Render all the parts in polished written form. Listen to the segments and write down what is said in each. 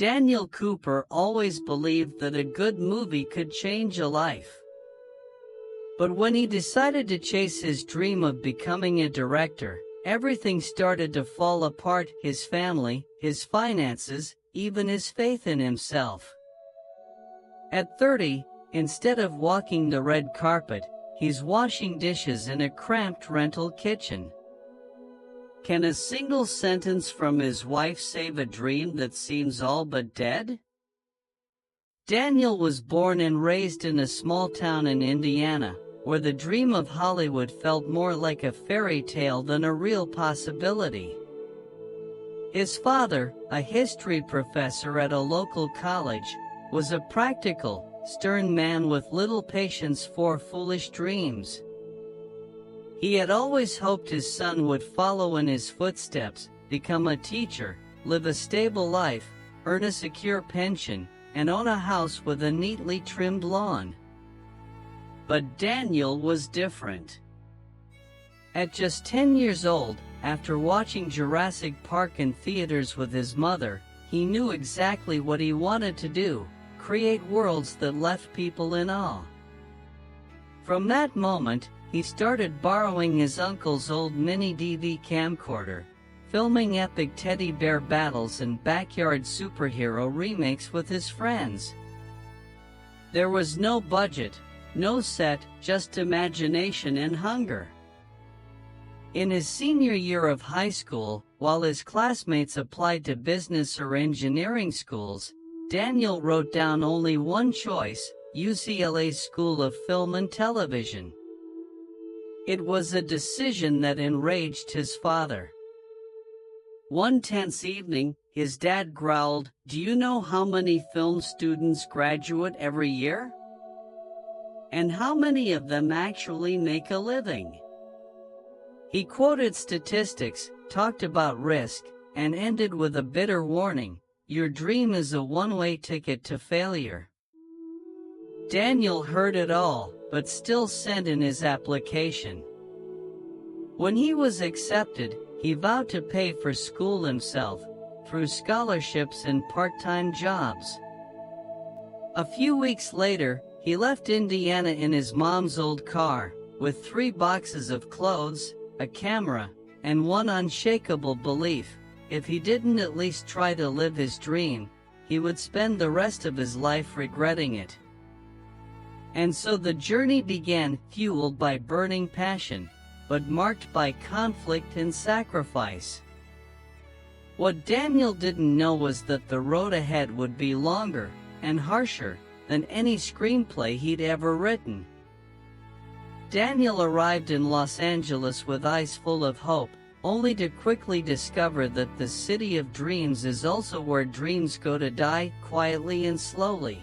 Daniel Cooper always believed that a good movie could change a life. But when he decided to chase his dream of becoming a director, everything started to fall apart: his family, his finances, even his faith in himself. At 30, instead of walking the red carpet, he's washing dishes in a cramped rental kitchen. Can a single sentence from his wife save a dream that seems all but dead? Daniel was born and raised in a small town in Indiana, where the dream of Hollywood felt more like a fairy tale than a real possibility. His father, a history professor at a local college, was a practical, stern man with little patience for foolish dreams. He had always hoped his son would follow in his footsteps, become a teacher, live a stable life, earn a secure pension, and own a house with a neatly trimmed lawn. But Daniel was different. At just 10 years old, after watching Jurassic Park in theaters with his mother, he knew exactly what he wanted to do: create worlds that left people in awe. From that moment, he started borrowing his uncle's old mini-DV camcorder, filming epic teddy bear battles and backyard superhero remakes with his friends. There was no budget, no set, just imagination and hunger. In his senior year of high school, while his classmates applied to business or engineering schools, Daniel wrote down only one choice: UCLA's School of Film and Television. It was a decision that enraged his father. One tense evening, his dad growled, "Do you know how many film students graduate every year? And how many of them actually make a living?" He quoted statistics, talked about risk, and ended with a bitter warning: "Your dream is a one-way ticket to failure." Daniel heard it all, but still sent in his application. When he was accepted, he vowed to pay for school himself, through scholarships and part-time jobs. A few weeks later, he left Indiana in his mom's old car, with 3 boxes of clothes, a camera, and one unshakable belief: if he didn't at least try to live his dream, he would spend the rest of his life regretting it. And so the journey began, fueled by burning passion, but marked by conflict and sacrifice. What Daniel didn't know was that the road ahead would be longer and harsher than any screenplay he'd ever written. Daniel arrived in Los Angeles with eyes full of hope, only to quickly discover that the city of dreams is also where dreams go to die, quietly and slowly.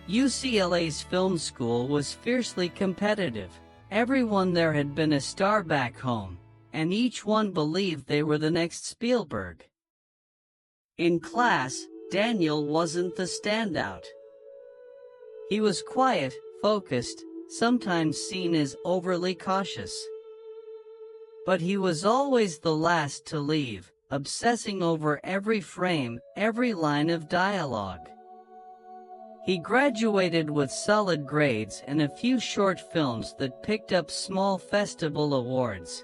UCLA's film school was fiercely competitive. Everyone there had been a star back home, and each one believed they were the next Spielberg. In class, Daniel wasn't the standout. He was quiet, focused, sometimes seen as overly cautious. But he was always the last to leave, obsessing over every frame, every line of dialogue. He graduated with solid grades and a few short films that picked up small festival awards.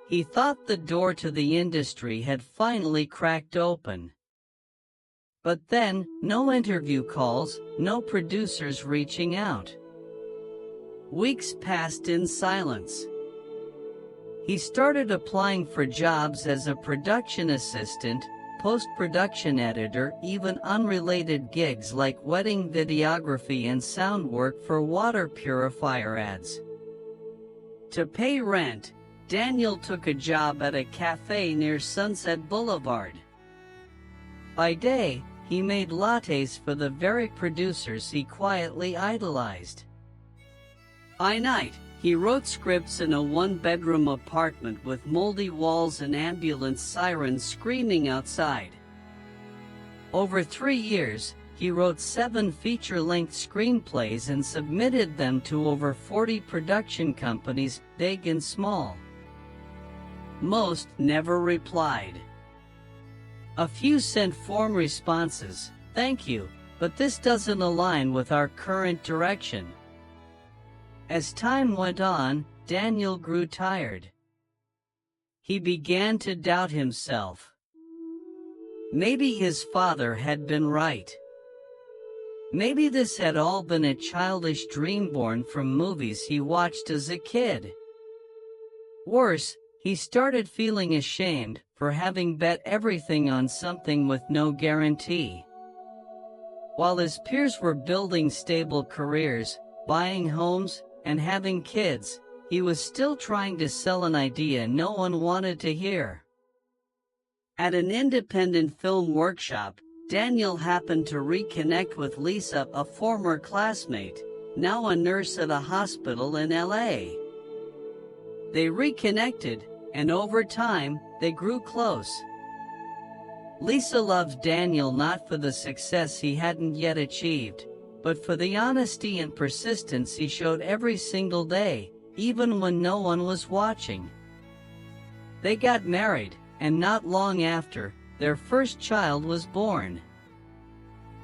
He thought the door to the industry had finally cracked open. But then, no interview calls, no producers reaching out. Weeks passed in silence. He started applying for jobs as a production assistant, post-production editor, even unrelated gigs like wedding videography and sound work for water purifier ads. To pay rent, Daniel took a job at a cafe near Sunset Boulevard. By day, he made lattes for the very producers he quietly idolized. By night, he wrote scripts in a one-bedroom apartment with moldy walls and ambulance sirens screaming outside. Over 3 years, he wrote 7 feature-length screenplays and submitted them to over 40 production companies, big and small. Most never replied. A few sent form responses, "Thank you, but this doesn't align with our current direction." As time went on, Daniel grew tired. He began to doubt himself. Maybe his father had been right. Maybe this had all been a childish dream born from movies he watched as a kid. Worse, he started feeling ashamed for having bet everything on something with no guarantee. While his peers were building stable careers, buying homes, and having kids, he was still trying to sell an idea no one wanted to hear. At an independent film workshop, Daniel happened to reconnect with Lisa, a former classmate, now a nurse at a hospital in LA. They reconnected, and over time, they grew close. Lisa loved Daniel not for the success he hadn't yet achieved, but for the honesty and persistence he showed every single day, even when no one was watching. They got married, and not long after, their first child was born.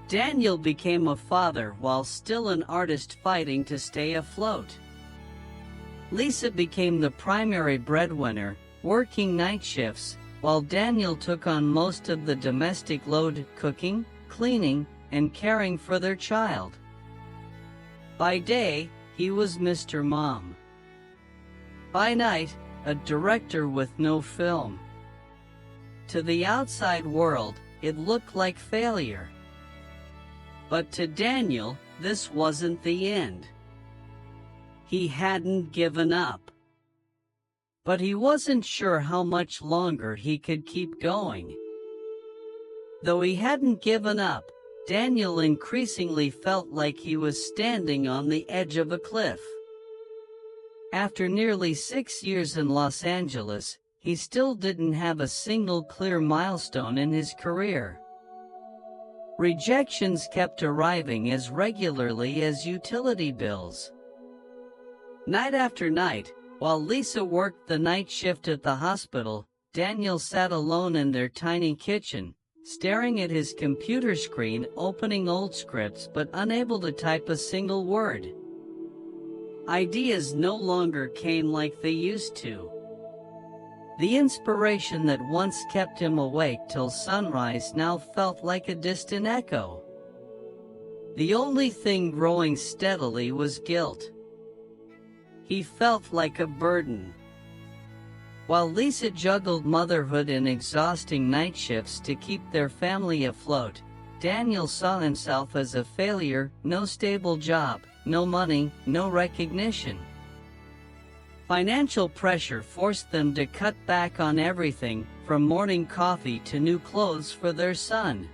Daniel became a father while still an artist fighting to stay afloat. Lisa became the primary breadwinner, working night shifts, while Daniel took on most of the domestic load, cooking, cleaning, and caring for their child. By day, he was Mr. Mom. By night, a director with no film. To the outside world, it looked like failure. But to Daniel, this wasn't the end. He hadn't given up. But he wasn't sure how much longer he could keep going. Though he hadn't given up, Daniel increasingly felt like he was standing on the edge of a cliff. After nearly 6 years in Los Angeles, he still didn't have a single clear milestone in his career. Rejections kept arriving as regularly as utility bills. Night after night, while Lisa worked the night shift at the hospital, Daniel sat alone in their tiny kitchen, staring at his computer screen, opening old scripts but unable to type a single word. Ideas no longer came like they used to. The inspiration that once kept him awake till sunrise now felt like a distant echo. The only thing growing steadily was guilt. He felt like a burden. While Lisa juggled motherhood and exhausting night shifts to keep their family afloat, Daniel saw himself as a failure, no stable job, no money, no recognition. Financial pressure forced them to cut back on everything, from morning coffee to new clothes for their son.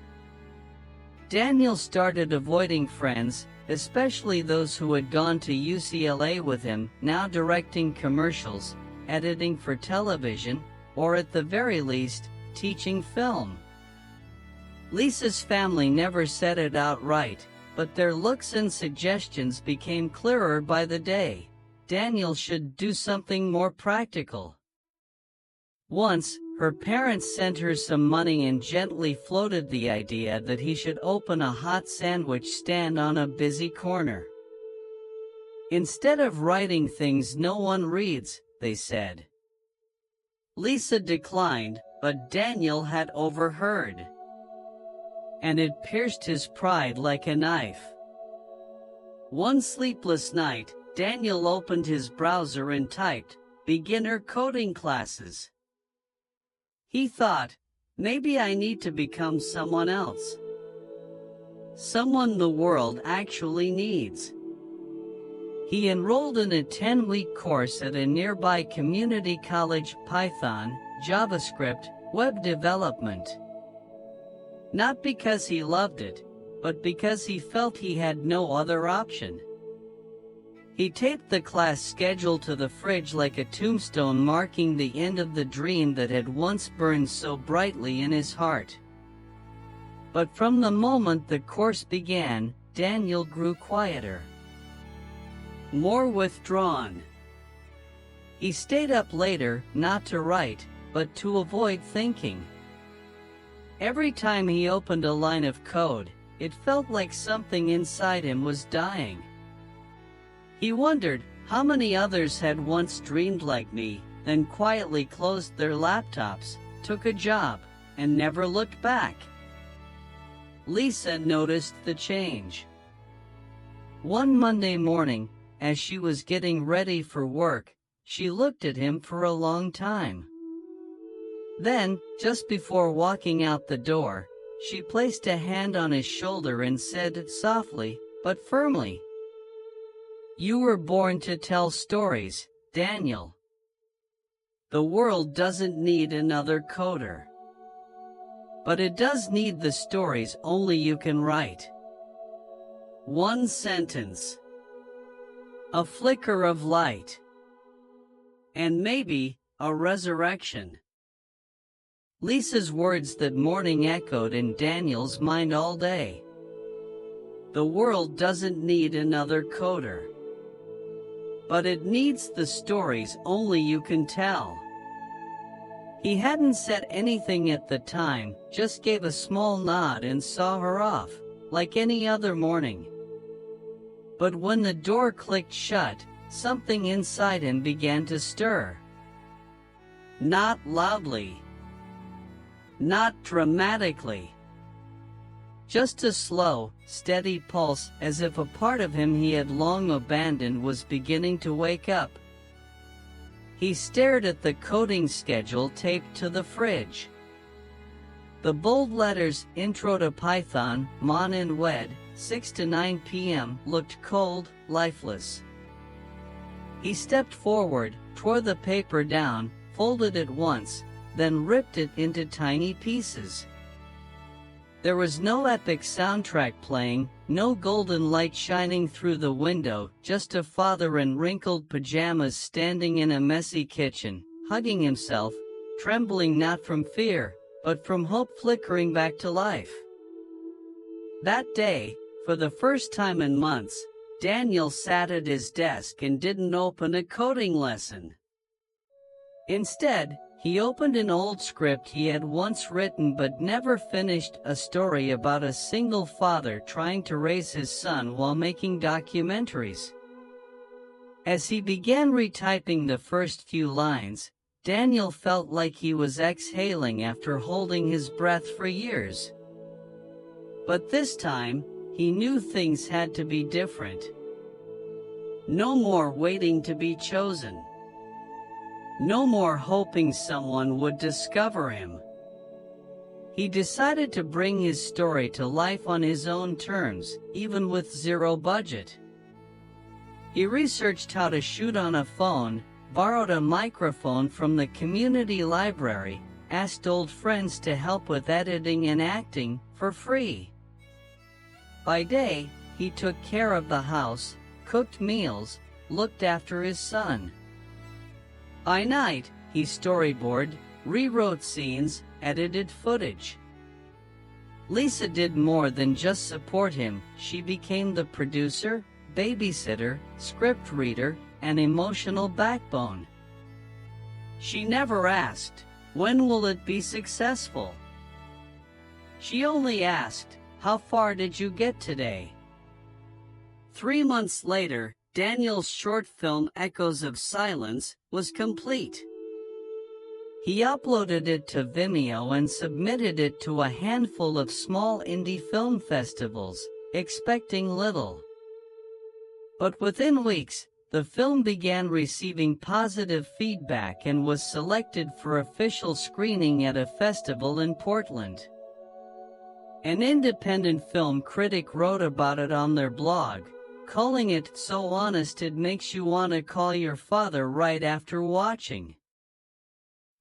Daniel started avoiding friends, especially those who had gone to UCLA with him, now directing commercials, editing for television, or at the very least, teaching film. Lisa's family never said it outright, but their looks and suggestions became clearer by the day. Daniel should do something more practical. Once, her parents sent her some money and gently floated the idea that he should open a hot sandwich stand on a busy corner. Instead of writing things no one reads, they said. Lisa declined, but Daniel had overheard. And it pierced his pride like a knife. One sleepless night, Daniel opened his browser and typed, "Beginner coding classes." He thought, maybe I need to become someone else. Someone the world actually needs. He enrolled in a 10-week course at a nearby community college, Python, JavaScript, web development. Not because he loved it, but because he felt he had no other option. He taped the class schedule to the fridge like a tombstone, marking the end of the dream that had once burned so brightly in his heart. But from the moment the course began, Daniel grew quieter. More withdrawn. He stayed up later, not to write, but to avoid thinking. Every time he opened a line of code, it felt like something inside him was dying. He wondered how many others had once dreamed like me, then quietly closed their laptops, took a job, and never looked back. Lisa noticed the change. One Monday morning, as she was getting ready for work, she looked at him for a long time. Then, just before walking out the door, she placed a hand on his shoulder and said softly, but firmly, "You were born to tell stories, Daniel. The world doesn't need another coder. But it does need the stories only you can write." One sentence. A flicker of light. And maybe a resurrection. Lisa's words that morning echoed in Daniel's mind all day. The world doesn't need another coder. But it needs the stories only you can tell. He hadn't said anything at the time, just gave a small nod and saw her off, like any other morning. But when the door clicked shut, something inside him began to stir. Not loudly. Not dramatically. Just a slow, steady pulse, as if a part of him he had long abandoned was beginning to wake up. He stared at the coding schedule taped to the fridge. The bold letters, Intro to Python, Mon and Wed, 6 to 9 p.m., looked cold, lifeless. He stepped forward, tore the paper down, folded it once, then ripped it into tiny pieces. There was no epic soundtrack playing, no golden light shining through the window, just a father in wrinkled pajamas standing in a messy kitchen, hugging himself, trembling not from fear, but from hope flickering back to life. That day, for the first time in months, Daniel sat at his desk and didn't open a coding lesson. Instead, he opened an old script he had once written but never finished, a story about a single father trying to raise his son while making documentaries. As he began retyping the first few lines, Daniel felt like he was exhaling after holding his breath for years. But this time, he knew things had to be different. No more waiting to be chosen. No more hoping someone would discover him. He decided to bring his story to life on his own terms, even with zero budget. He researched how to shoot on a phone, borrowed a microphone from the community library, asked old friends to help with editing and acting, for free. By day, he took care of the house, cooked meals, looked after his son. By night, he storyboarded, rewrote scenes, edited footage. Lisa did more than just support him. She became the producer, babysitter, script reader, and emotional backbone. She never asked, "When will it be successful?" She only asked, "How far did you get today?" 3 months later, Daniel's short film Echoes of Silence was complete. He uploaded it to Vimeo and submitted it to a handful of small indie film festivals, expecting little. But within weeks, the film began receiving positive feedback and was selected for official screening at a festival in Portland. An independent film critic wrote about it on their blog, calling it so honest it makes you want to call your father right after watching.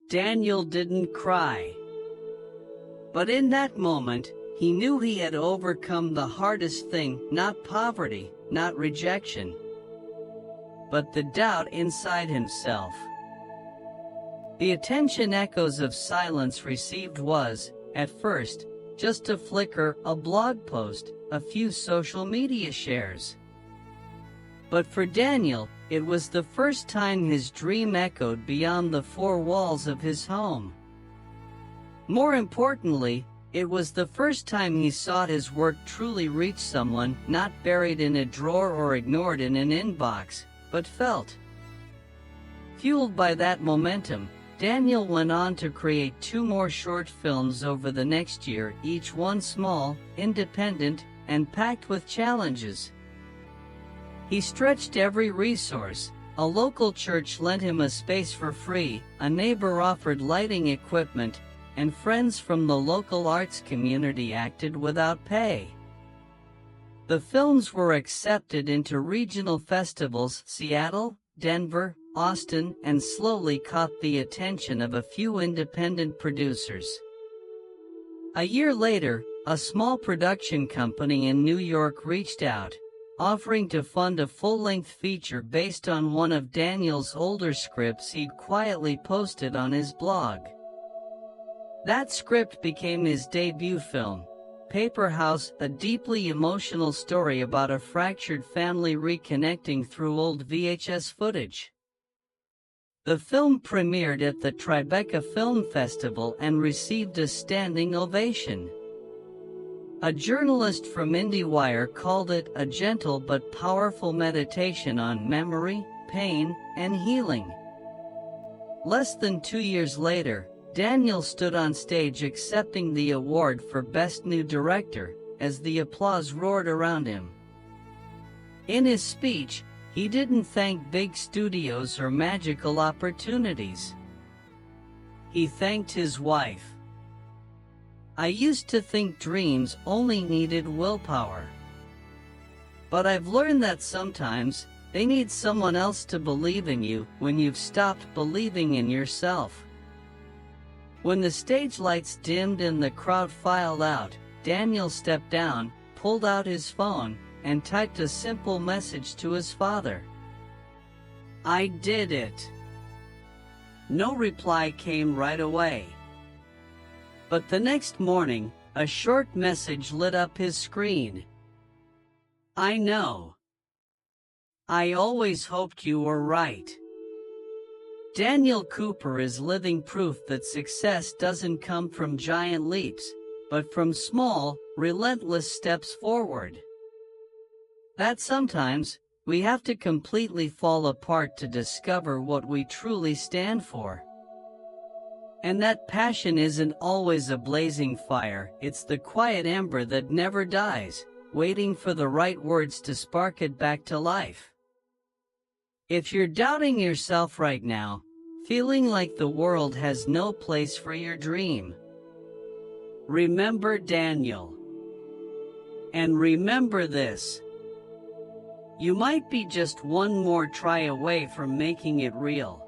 Daniel didn't cry. But in that moment, he knew he had overcome the hardest thing, not poverty, not rejection, but the doubt inside himself. The attention Echoes of Silence received was, at first, just a flicker, a blog post, a few social media shares. But for Daniel, it was the first time his dream echoed beyond the four walls of his home. More importantly, It was the first time he saw his work truly reach someone, not buried in a drawer or ignored in an inbox, but felt. Fueled by that momentum, Daniel went on to create 2 more short films over the next year, each one small, independent, and packed with challenges. He stretched every resource. A local church lent him a space for free, a neighbor offered lighting equipment, and friends from the local arts community acted without pay. The films were accepted into regional festivals, Seattle, Denver, Austin, and slowly caught the attention of a few independent producers. A year later, a small production company in New York reached out, offering to fund a full-length feature based on one of Daniel's older scripts he'd quietly posted on his blog. That script became his debut film, Paper House, a deeply emotional story about a fractured family reconnecting through old VHS footage. The film premiered at the Tribeca Film Festival and received a standing ovation. A journalist from IndieWire called it a gentle but powerful meditation on memory, pain, and healing. Less than 2 years later, Daniel stood on stage accepting the award for Best New Director, as the applause roared around him. In his speech, he didn't thank big studios or magical opportunities. He thanked his wife. "I used to think dreams only needed willpower. But I've learned that sometimes, they need someone else to believe in you when you've stopped believing in yourself." When the stage lights dimmed and the crowd filed out, Daniel stepped down, pulled out his phone, and typed a simple message to his father. "I did it." No reply came right away. But the next morning, a short message lit up his screen. "I know. I always hoped you were right." Daniel Cooper is living proof that success doesn't come from giant leaps, but from small, relentless steps forward. That sometimes, we have to completely fall apart to discover what we truly stand for. And that passion isn't always a blazing fire, it's the quiet ember that never dies, waiting for the right words to spark it back to life. If you're doubting yourself right now, feeling like the world has no place for your dream, remember Daniel. And remember this: you might be just one more try away from making it real.